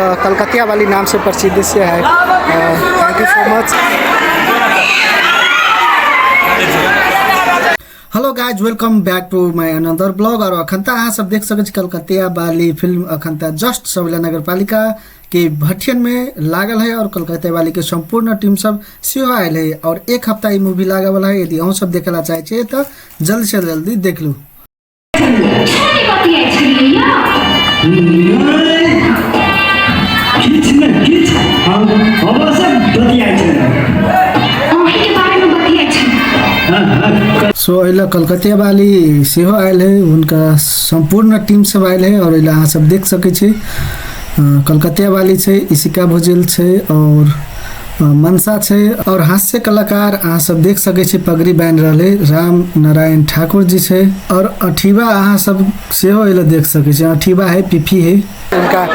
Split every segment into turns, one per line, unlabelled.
कलकतिया वाली नाम से प्रसिद्ध से है। Thank you so much. Hello guys, welcome back to my another blog. और अखनता अहाँ सब देख सकते कलकतिया वाली फिल्म अखनता जस्ट सबला नगर पालिका के भटियन में लागल है और कलकतिया वाली के संपूर्ण टीम सब सेहो आयल है और एक हफ्ता ये मूवी लागे वाला है। यदि अहूँ सब देखेला चाहे छे तो जल्द से जल्दी देख लू। सो अला कलकतिया वाली सेहो आयल है, उनका संपूर्ण टीम सब आयल है और अला अहाँ सब देख सके छे। कलकतिया वाली छे, इशिका भुजेल छे और मनसा छे और हास्य कलाकार अहाँ सब देख सके छे पगड़ी बांध रहले राम नारायण ठाकुर जी छे और अठीबा अहाँ सब सेहो अला देख सके छे। अठीबा है, पीपी है, उनका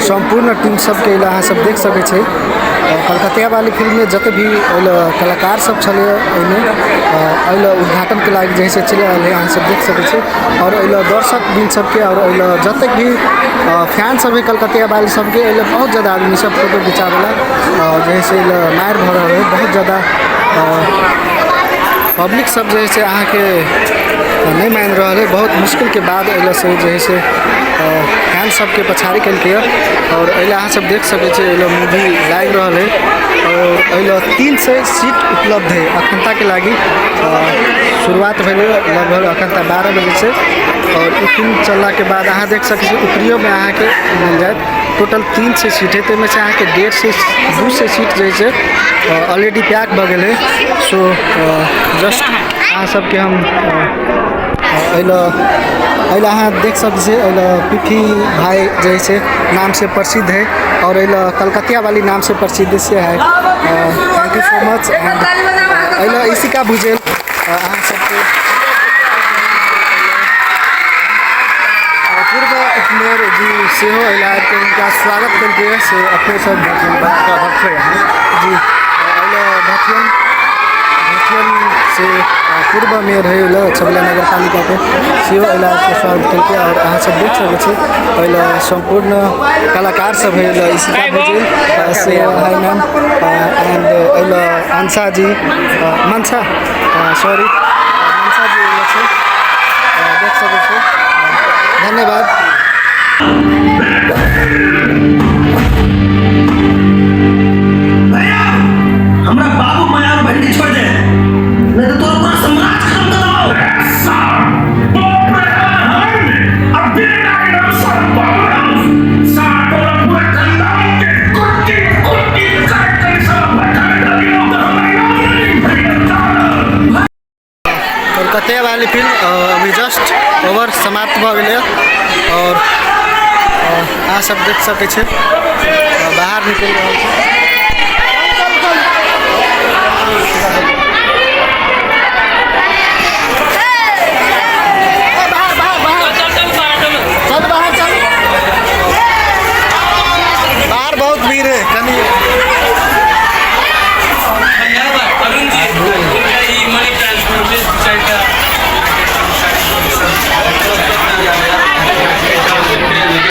संपूर्ण टीम सब के अहाँ सब देख सके छे। कलकतिया वाली फिल्म में जत भी कलाकार सब चले उद्घाटन के लायक जैसे चले अहाँ सब देख सके छे और दर्शक बिन सबके और जत भी फैन सब है कलकतिया वाली सबके बहुत ज़्यादा आदमी सब फोटो खिंचावेला जैसे मार भर रहा है। बहुत ज़्यादा पब्लिक सब जैसे अहाँ के नहीं मान रहा है। बहुत मुश्किल के बाद अला से जैसे फैन सबके पछाड़ी कल के और अला अहाँ सब देख सके छे मूवी लाग रहा है और अला 3 से सीट उपलब्ध है अखनता के लागी। शुरुआत भेल लगभग अखनता 12 बजे से और फिल्म चलने के बाद अहाँ देख सके ऊपरियों में अहाँ के मिल जाए। टोटल 3 से सीट है, तो में से अहाँ के 1.5 से 2 से सीट जैसे ऑलरेडी पैक भ गए। सो जस्ट अहाँ सबके हम अला अहाँ देख सकते पीपी भाई जैसे नाम से प्रसिद्ध है और कलकतिया वाली नाम से प्रसिद्ध से है। Thank you so much. And Ishika Bhujel अहाँ सबके पूर्व मेयर जी सेहो के उनका स्वागत करके से अपने सब जी भटियन से पूर्व मेयर है सबला नगर पालिका के सेहो के स्वागत करके और अहाँ सब देख सके संपूर्ण कलाकार सब है। इशिका भुजेल से है नाम एंड अंसा जी मनसा सॉरी मनसा जी देख सके। धन्यवाद।
हमरा बाबू माया और बहन छोड़ दे, नहीं तो तोर पूरा समाज खत्म कर दो। अब भी ना सब साथ और पूरे खानदान के कुटी कर सब बता
कलकतिया वाली फिल्म अभी जस्ट ओवर समाप्त भ गए और अहाँ सब देख सके छे बाहर निकल रहा है।